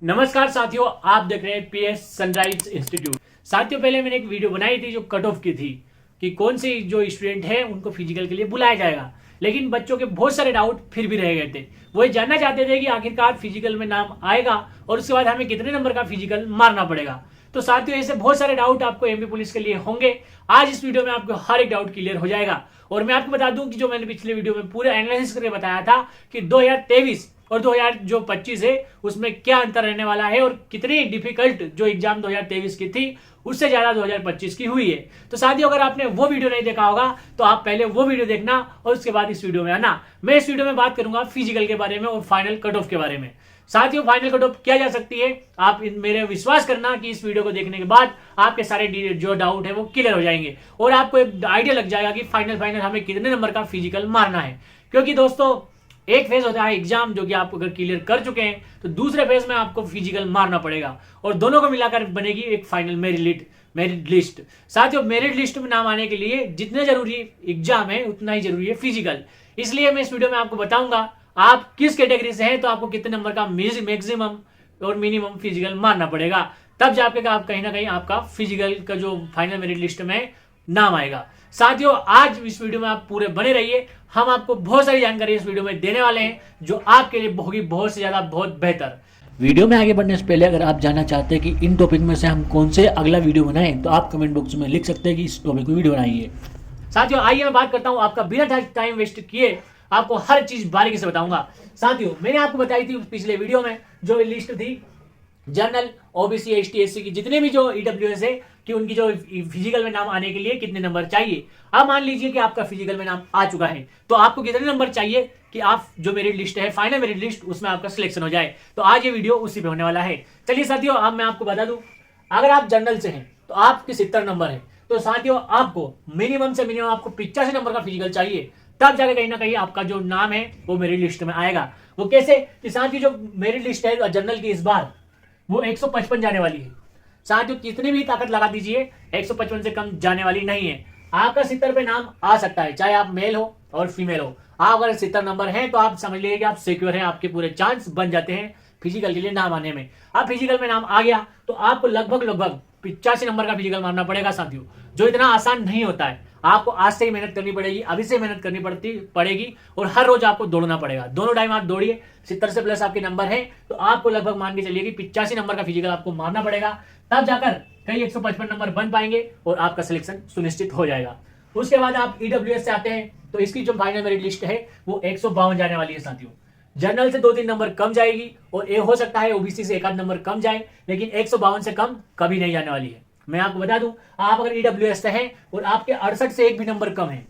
नमस्कार साथियों, आप देख रहे हैं पीएस सनराइज इंस्टीट्यूट। साथियों, पहले मैंने एक वीडियो बनाई थी जो कट ऑफ की थी कि कौन से जो स्टूडेंट है उनको फिजिकल के लिए बुलाया जाएगा, लेकिन बच्चों के बहुत सारे डाउट फिर भी रह गए थे। वो ये जानना चाहते थे कि आखिरकार फिजिकल में नाम आएगा और उसके बाद हमें कितने नंबर का फिजिकल मारना पड़ेगा। तो साथियों, ऐसे बहुत सारे डाउट आपको एमपी पुलिस के लिए होंगे। आज इस वीडियो में आपको हर एक डाउट क्लियर हो जाएगा। और मैं आपको बता दूं कि जो मैंने पिछले वीडियो में पूरा एनालिसिस करके बताया था कि 2023 और 2025 है उसमें क्या अंतर रहने वाला है और कितनी डिफिकल्ट जो एग्जाम 2023 की थी उससे ज्यादा 2025 की हुई है। तो साथियों, अगर आपने वो वीडियो नहीं देखा होगा तो आप पहले वो वीडियो देखना और उसके बाद इस वीडियो में आना। मैं इस वीडियो में बात करूंगा फिजिकल के बारे में और फाइनल कट ऑफ के बारे में। साथियों, फाइनल कट ऑफ क्या जा सकती है, आप मेरे विश्वास करना कि इस वीडियो को देखने के बाद आपके सारे जो डाउट है वो क्लियर हो जाएंगे और आपको एक आइडिया लग जाएगा कि फाइनल हमें कितने नंबर का फिजिकल मारना है। क्योंकि दोस्तों, एक फेज होता है एग्जाम जो कि आप अगर क्लियर कर चुके हैं तो दूसरे फेज में आपको फिजिकल मारना पड़ेगा और दोनों को मिलाकर बनेगी एक फाइनल मेरिट लिस्ट। साथियों, मेरिट लिस्ट में नाम आने के लिए जितने जरूरी एग्जाम है उतना ही जरूरी है फिजिकल। इसलिए मैं इस वीडियो में आपको बताऊंगा आप किस कैटेगरी से हैं तो आपको कितने नंबर का मैक्सिमम और मिनिमम फिजिकल मारना पड़ेगा, तब जाके आप कहीं ना कहीं आपका फिजिकल का जो फाइनल मेरिट लिस्ट में नाम आएगा। साथियों, आज इस वीडियो में आप पूरे बने रहिए। हम आपको बहुत सारी जानकारी इस वीडियो में देने वाले हैं जो आपके लिए होगी बहुत से ज्यादा बहुत बेहतर। वीडियो में आगे बढ़ने से पहले अगर आप जानना चाहते हैं कि इन टॉपिक में से हम कौन से अगला वीडियो बनाएं तो आप कमेंट बॉक्स में लिख सकते हैं कि इस टॉपिक को वीडियो बनाइए। साथियों, आइए मैं बात करता हूं, आपका बिना टाइम वेस्ट किए आपको हर चीज बारीकी से बताऊंगा। साथियों, मैंने आपको बताई थी पिछले वीडियो में जो लिस्ट थी जनरल, ओबीसी, एसटी, एससी की जितने भी जो ईडब्ल्यूएस है कि उनकी जो फिजिकल में नाम आने के लिए कितने नंबर चाहिए। अब मान लीजिए कि आपका फिजिकल में नाम आ चुका है तो आपको कितने नंबर चाहिए कि आप जो मेरिट लिस्ट है फाइनल मेरिट लिस्ट उसमें आपका सिलेक्शन हो जाए। तो आज ये वीडियो उसी पे होने वाला है। चलिए साथियों, अब मैं आपको बता दूं, अगर आप जनरल से हैं तो आपके 70 नंबर है। तो साथियों, आपको मिनिमम से मिनिमम आपको 85 नंबर का फिजिकल चाहिए, तब जाके कहीं ना कहीं आपका जो नाम है वो मेरिट लिस्ट में आएगा। वो कैसे कि साथियों, जो मेरिट लिस्ट है जनरल की इस बार वो 155 जाने वाली है। साथियों, कितनी भी ताकत लगा दीजिए 155 से कम जाने वाली नहीं है। आपका 70 पे नाम आ सकता है, चाहे आप मेल हो और फीमेल हो। आप अगर 70 नंबर हैं तो आप समझ लीजिए कि आप सिक्योर हैं, आपके पूरे चांस बन जाते हैं फिजिकल के लिए नाम आने में। अब फिजिकल में नाम आ गया तो आपको लगभग 85 नंबर का फिजिकल मारना पड़ेगा साथियों, जो इतना आसान नहीं होता है। आपको आज से ही मेहनत करनी पड़ेगी, अभी से मेहनत करनी पड़ेगी और हर रोज आपको दौड़ना पड़ेगा। दोनों टाइम आप दौड़िए। 70 से प्लस आपके नंबर है तो आपको लगभग मान के चलिए कि 85 नंबर का फिजिकल आपको मारना पड़ेगा, तब जाकर कहीं 155 नंबर बन पाएंगे और आपका सिलेक्शन सुनिश्चित हो जाएगा। उसके बाद आप ईडब्ल्यूएस से आते हैं तो इसकी जो फाइनल मेरिट लिस्ट है वो 152 जाने वाली है साथियों। जनरल से 2-3 नंबर कम जाएगी और ये हो सकता है ओबीसी से 1 नंबर कम जाए, लेकिन 152 से कम कभी नहीं जाने वाली है। मैं आपको बता दूं, आप अगर ईडब्ल्यूएस से हैं और आपके 68 से एक भी नंबर कम है,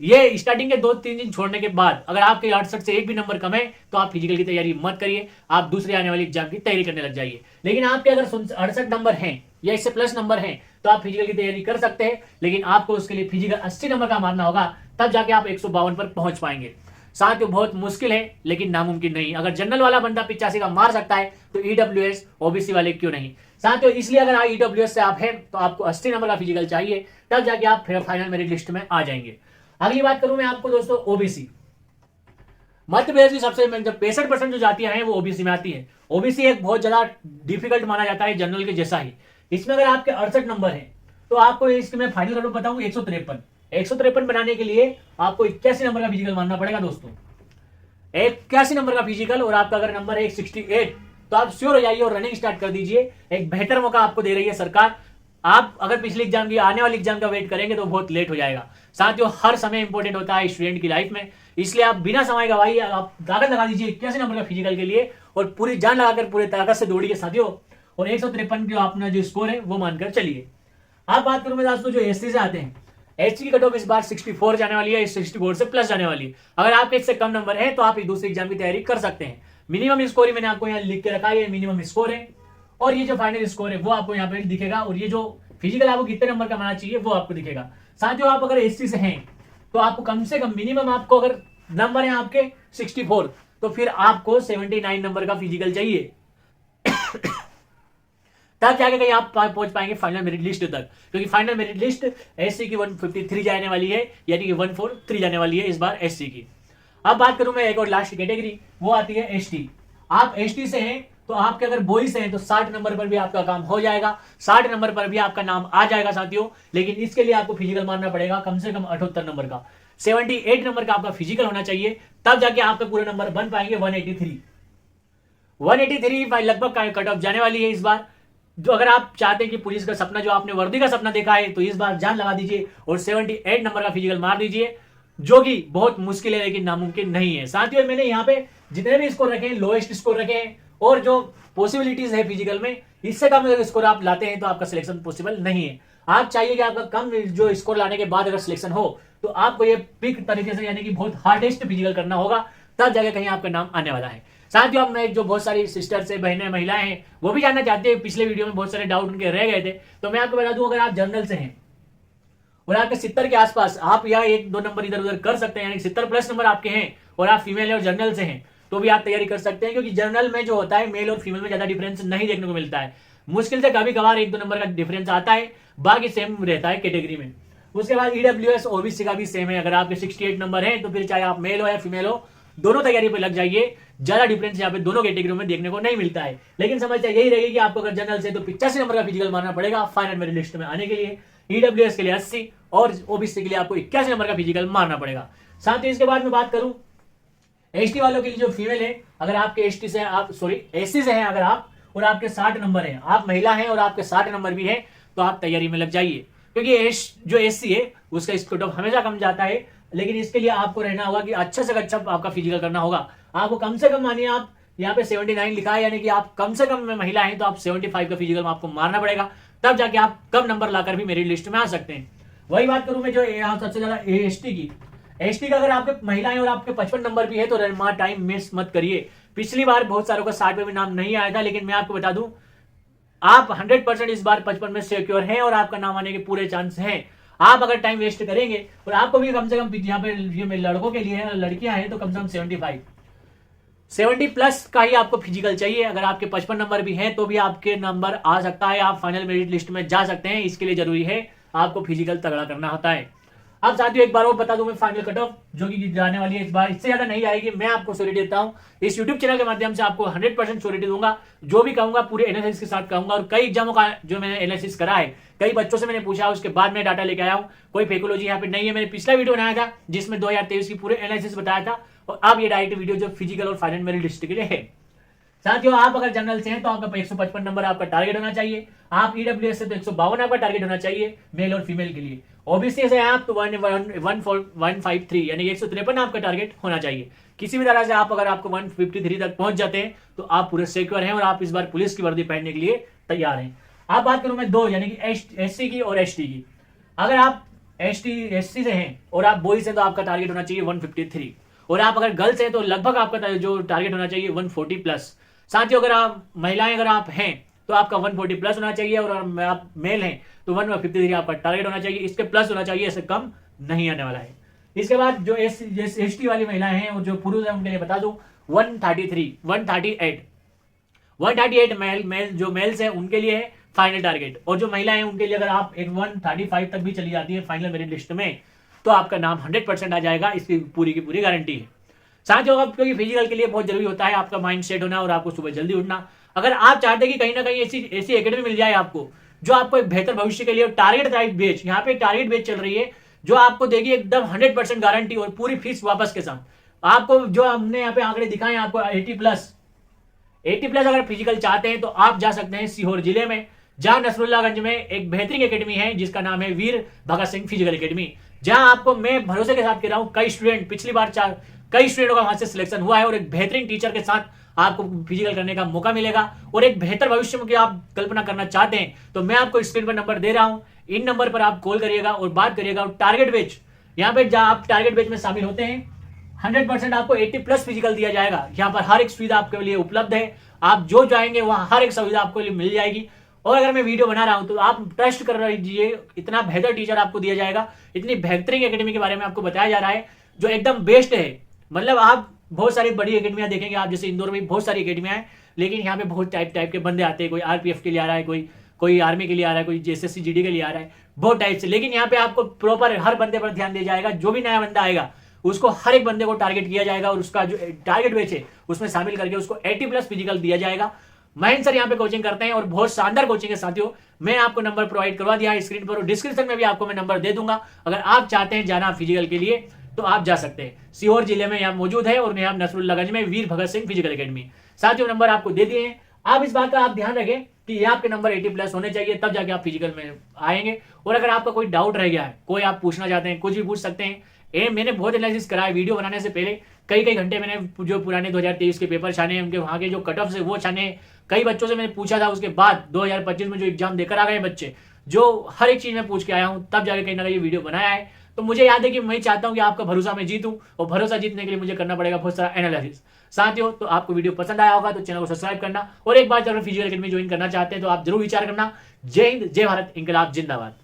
ये स्टार्टिंग के 2-3 दिन छोड़ने के बाद अगर आपके 68 से एक भी नंबर कम है तो आप फिजिकल की तैयारी मत करिए, आप दूसरे आने वाली एग्जाम की तैयारी करने लग जाइए। लेकिन आपके अगर 68 नंबर हैं या इससे प्लस नंबर हैं तो आप फिजिकल की तैयारी कर सकते हैं, लेकिन आपको उसके लिए फिजिकल 80 नंबर का मारना होगा, तब जाके आप 152 पर पहुंच पाएंगे। साथियों, बहुत मुश्किल है लेकिन नामुमकिन नहीं। अगर जनरल वाला बंदा 85 का मार सकता है तो ईडब्ल्यूएस ओबीसी वाले क्यों नहीं। साथियों, इसलिए अगर ईडब्ल्यूएस से आप हैं तो आपको 80 नंबर का फिजिकल चाहिए, तब जाके आप फाइनल मेरिट लिस्ट में आ जाएंगे। अगली बात करूं मैं आपको दोस्तों ओबीसी। मध्य प्रदेश की सबसे 65% जो जातियां हैं वो ओबीसी में आती है। ओबीसी एक बहुत ज्यादा डिफिकल्ट माना जाता है जनरल के जैसा ही। इसमें अगर आपके 68 नंबर है तो आपको इसके मैं फाइनल कट ऑफ बताऊं 153 बनाने के लिए आपको 81 नंबर का फिजिकल मानना पड़ेगा दोस्तों। 81 नंबर का फिजिकल और आपका अगर नंबर है 168 तो आप श्योर हो जाइए और रनिंग स्टार्ट कर दीजिए। एक बेहतर मौका आपको दे रही है सरकार। आप अगर पिछले एग्जाम की आने वाली एग्जाम का वेट करेंगे तो बहुत लेट हो जाएगा। साथियों, हर समय इंपॉर्टेंट होता है स्टूडेंट की लाइफ में, इसलिए आप बिना समय गवाइए आप ताकत लगा दीजिए 81 नंबर का फिजिकल के लिए और पूरी जान लगाकर पूरी ताकत से दौड़िए साथियों। और 153 जो अपना जो स्कोर है वो मानकर चलिए। अब बात करूं मैं दोस्तों जो एससी से आते हैं, एससी की कट ऑफ इस बार 64 जाने वाली है, 64 से प्लस जाने वाली है। अगर आपके इससे कम नंबर है तो आप दूसरे एग्जाम की तैयारी कर सकते हैं। मिनिमम स्कोर ही मैंने आपको यहाँ लिख के रखा है, मिनिमम स्कोर है और ये जो फाइनल स्कोर है वो आपको यहाँ पे दिखेगा और ये जो फिजिकल आपको कितने नंबर का मानना चाहिए वो आपको दिखेगा। साथियों, आप अगर एससी से हैं तो आपको कम से कम मिनिमम आपको अगर नंबर है आपके 64 तो फिर आपको 79 नंबर का फिजिकल चाहिए तब जाके कहीं आप पहुंच पाएंगे फाइनल मेरिट लिस्ट तक, क्योंकि फाइनल मेरिट लिस्ट एससी की 153 जाने वाली है, यानी कि 143 जाने वाली है इस बार एससी की। अब बात करूं मैं एक और लास्ट कैटेगरी, वो आती है एसटी। आप एसटी से हैं तो तो आपके अगर बॉयज हैं तो 60 नंबर पर भी आपका काम हो जाएगा, 60 नंबर पर भी आपका नाम आ जाएगा साथियों। लेकिन इसके लिए आपको फिजिकल मारना पड़ेगा कम से कम 78 नंबर का, 78 नंबर का आपका फिजिकल होना चाहिए, तब जाके आपके पूरे नंबर बन पाएंगे 183। 183 लगभग कट ऑफ जाने वाली है इस बार। जो अगर आप चाहते हैं कि पुलिस का सपना, जो आपने वर्दी का सपना देखा है, तो इस बार जान लगा दीजिए और 78 नंबर का फिजिकल मार दीजिए, जो कि बहुत मुश्किल है लेकिन नामुमकिन नहीं है साथियों। मैंने यहाँ पे जितने भी स्कोर रखे हैं लोएस्ट स्कोर रखे हैं, और जो पॉसिबिलिटीज है फिजिकल में, इससे कम अगर स्कोर आप लाते हैं तो आपका सिलेक्शन पॉसिबल नहीं है। आप चाहिए कि आपका कम जो स्कोर लाने के बाद अगर सिलेक्शन हो तो आपको ये पिक तरीके से यानी कि बहुत हार्डेस्ट फिजिकल करना होगा, तब जाके कहीं आपका नाम आने वाला है साथियों। अब मैं जो बहुत सारी सिस्टर्स है, बहनें, महिलाएं हैं, वो भी जानना चाहते हैं, पिछले वीडियो में बहुत सारे डाउट उनके रह गए थे, तो मैं आपको बता दूं अगर आप जनरल से हैं और आपके 70 के आसपास, आप या 1-2 नंबर इधर उधर कर सकते हैं, यानी 70 प्लस नंबर आपके हैं और आप फीमेल है और जनरल से हैं, तो भी आप तैयारी कर सकते हैं, क्योंकि जनरल में जो होता है मेल और फीमेल में ज्यादा डिफरेंस नहीं देखने को मिलता है। मुश्किल से कभी कभार 1-2 नंबर का डिफरेंस आता है, बाकी सेम रहता है कैटेगरी में। उसके बाद ईडब्ल्यूएस ओबीसी का भी सेम है, अगर आपके 68 नंबर है तो फिर चाहे आप मेल हो या फीमेल हो, दोनों तैयारी पे लग जाइए, ज्यादा डिफरेंस यहाँ पे दोनों कैटेगरी में देखने को नहीं मिलता है। लेकिन समस्या यही रहेगी कि आपको अगर जनरल से तो 85 नंबर का फिजिकल मारना पड़ेगा फाइनल मेरिट लिस्ट में आने के लिए, ईडब्ल्यूएस के लिए 80 और ओबीसी के लिए आपको 81 नंबर का फिजिकल मारना पड़ेगा। साथ ही इसके बाद में बात करूं एसटी वालों के लिए, जो फीमेल है, अगर आपके एसटी से आप एससी से हैं अगर आप, और आपके 60 नंबर हैं, आप महिला हैं और आपके 60 नंबर भी है, तो आप तैयारी में लग जाइए, क्योंकि जो एससी है उसका स्कोर ऑफ हमेशा कम जाता है। लेकिन इसके लिए आपको रहना होगा कि अच्छा से अच्छा आपका फिजिकल करना होगा। आपको कम से कम, मानिए आप यहाँ पे 79 लिखा है, यानी कि आप कम से कम में महिला हैं तो आप 75 का फिजिकल आपको मारना पड़ेगा, तब जाके आप कम नंबर लाकर भी मेरिट लिस्ट में आ सकते हैं। वही बात करूं मैं जो यहाँ सबसे ज्यादा एसटी की, एसटी का अगर आपके महिलाएं और आपके 55 नंबर भी है तो टाइम मिस मत करिए। पिछली बार बहुत सारों का 60 में भी नाम नहीं आया था, लेकिन मैं आपको बता दूं आप 100% इस बार 55 में सिक्योर हैं और आपका नाम आने के पूरे चांस हैं। आप अगर टाइम वेस्ट करेंगे, और आपको भी कम से कम, यहाँ पे ये लड़कों के लिए है, लड़कियां हैं तो कम से कम 70 प्लस का ही आपको फिजिकल चाहिए। अगर आपके 55 नंबर भी हैं तो भी आपके नंबर आ सकता है, आप फाइनल मेरिट लिस्ट में जा सकते हैं। इसके लिए जरूरी है आपको फिजिकल तगड़ा करना होता है। अब साथियों एक बार और बता दूं मैं फाइनल कट ऑफ जो कि जाने वाली है इस बार, इससे ज्यादा नहीं आएगी, मैं आपको श्योरिटी देता हूं। इस यूट्यूब चैनल के माध्यम से आपको 100% श्योरिटी दूंगा, जो भी कहूंगा पूरे एनालिसिस के साथ कहूंगा। और कई एग्जामों का जो मैंने एनालिसिस करा है, कई बच्चों से मैंने पूछा, उसके बाद मैं डाटा लेके आया हूं, कोई फेकोलॉजी यहाँ पे नहीं है। मैंने पिछला वीडियो बनाया था जिसमें 2023 की पूरे एनालिसिस बताया था, और अब ये डायरेक्ट वीडियो जो फिजिकल और फाइनल मेरिट लिस्ट के लिए है। साथियों आप अगर जनरल से हैं तो आपका 155 नंबर आपका टारगेट होना चाहिए, आप ईडब्ल्यूएस से तो 152 आपका टारगेट होना चाहिए मेल और फीमेल के लिए, ओबीसी से आप तो 153 यानी 153 आपका टारगेट होना चाहिए। किसी भी तरह से आप अगर आपको 153 तक पहुंच जाते हैं तो आप पूरे सिक्योर हैं और आप इस बार पुलिस की वर्दी पहनने के लिए तैयार हैं। आप बात करूं मैं दो, यानी कि एससी की और एसटी की। अगर आप एससी से हैं और आप बॉयज हैं तो आपका टारगेट होना चाहिए 153, और आप अगर गर्ल्स हैं तो लगभग आपका जो टारगेट होना चाहिए 140 प्लस। साथियों अगर आप महिलाएं अगर आप हैं तो आपका 140 प्लस होना चाहिए, और आप मेल हैं तो 153 आपका टारगेट होना चाहिए, इसके प्लस होना चाहिए, इससे कम नहीं आने वाला है। इसके बाद जो एसटी वाली महिलाएं हैं और जो पुरुष हैं उनके लिए बता दूं 138 मेल जो मेल्स हैं उनके लिए है फाइनल टारगेट, और जो महिलाएं हैं उनके लिए अगर आप 135 तक भी चली जाती है फाइनल मेरिट लिस्ट में तो आपका नाम 100% आ जाएगा, इसकी पूरी की पूरी गारंटी है। साथ ही क्योंकि फिजिकल के लिए बहुत जरूरी होता है आपका माइंड सेट होना और आपको सुबह जल्दी उठना। अगर आप चाहते हैं कि कहीं ना कहीं ऐसी एकेडमी मिल जाए आपको जो आपको एक बेहतर भविष्य के लिए, टारगेट टाइप बेच, यहाँ पे टारगेट बेच चल रही है जो आपको देगी एकदम 100% गारंटी और पूरी फीस वापस के साथ। आपको जो हमने यहाँ पे आंकड़े दिखाए आपको 80 प्लस अगर फिजिकल चाहते हैं तो आप जा सकते हैं सीहोर जिले में, जहां नसरुल्लागंज में एक बेहतरीन एकेडमी है जिसका नाम है वीर भगत सिंह फिजिकल एकेडमी, जहां आपको मैं भरोसे के साथ कह रहा हूं कई स्टूडेंट पिछली बार कई स्टूडेंटों का वहां से सिलेक्शन हुआ है और एक बेहतरीन टीचर के साथ आपको फिजिकल करने का मौका मिलेगा और एक बेहतर भविष्य की आप कल्पना करना चाहते हैं तो मैं आपको स्क्रीन पर नंबर दे रहा हूं, इन नंबर पर आप कॉल करिएगा और बात करिएगा। और टारगेट बेच, यहाँ पे जहां आप टारगेट बेच में शामिल होते हैं 100% आपको 80 प्लस फिजिकल दिया जाएगा। यहाँ पर हर एक सुविधा आपके लिए उपलब्ध है, आप जो जाएंगे वहां हर एक सुविधा आपको लिए मिल जाएगी। और अगर मैं वीडियो बना रहा हूं तो आप ट्रस्ट कर लीजिए, इतना बेहतर टीचर आपको दिया जाएगा, इतनी बेहतरीन एकेडमी के बारे में आपको बताया जा रहा है जो एकदम बेस्ट है। मतलब आप बहुत सारी बड़ी एकेडमियां देखेंगे आप, जैसे इंदौर में बहुत सारी एकेडमियां हैं, लेकिन यहाँ पे बहुत टाइप के बंदे आते हैं, कोई आरपीएफ के लिए आ रहा है, कोई आर्मी के लिए आ रहा है, कोई एसएससी जीडी के लिए आ रहा है, बहुत टाइप से। लेकिन यहाँ पे आपको प्रॉपर हर बंदे पर ध्यान दिया जाएगा, जो भी नया बंदा आएगा उसको हर एक बंदे को टारगेट किया जाएगा और उसका जो टारगेट बेच है उसमें शामिल करके उसको 80 प्लस फिजिकल दिया जाएगा। महेंद्र सर यहाँ पे कोचिंग करते हैं और बहुत शानदार कोचिंग है साथियों। मैं आपको नंबर प्रोवाइड करवा दिया है स्क्रीन पर और डिस्क्रिप्शन में भी आपको मैं नंबर दे दूंगा। अगर आप चाहते हैं जाना फिजिकल के लिए तो आप जा सकते हैं। सीहोर जिले में यहाँ मौजूद है और यहाँ नसरुल्लागंज में वीर भगत सिंह फिजिकल एकेडमी। साथियों नंबर आपको दे दिए हैं। आप इस बात का आप ध्यान रखें कि ये आपके नंबर 80+ होने चाहिए, तब जाके आप फिजिकल में आएंगे। और अगर आपका कोई डाउट रह गया है, कोई आप पूछना चाहते हैं, कुछ भी पूछ सकते हैं। मैंने बहुत एनालिसिस करा है वीडियो बनाने से पहले, कई घंटे मैंने जो पुराने 2023 के पेपर छाने, उनके वहां के जो कट ऑफ है वो छाने, कई बच्चों से मैंने पूछा था। उसके बाद 2025 में जो एग्जाम देकर आ गए बच्चे, जो हर एक चीज में पूछ के आया हूं, तब जाके कहीं ना कहीं ये वीडियो बनाया है। तो मुझे याद है कि मैं चाहता हूं कि आपका भरोसा मैं जीतूं, और भरोसा जीतने के लिए मुझे करना पड़ेगा बहुत सारा एनालिसिस। साथियों तो आपको वीडियो पसंद आया होगा तो चैनल को सब्सक्राइब करना, और एक बार जब फिजिकल एकेडमी ज्वाइन करना चाहते हैं तो आप जरूर विचार करना। जय हिंद, जय भारत, इनकलाब जिंदाबाद।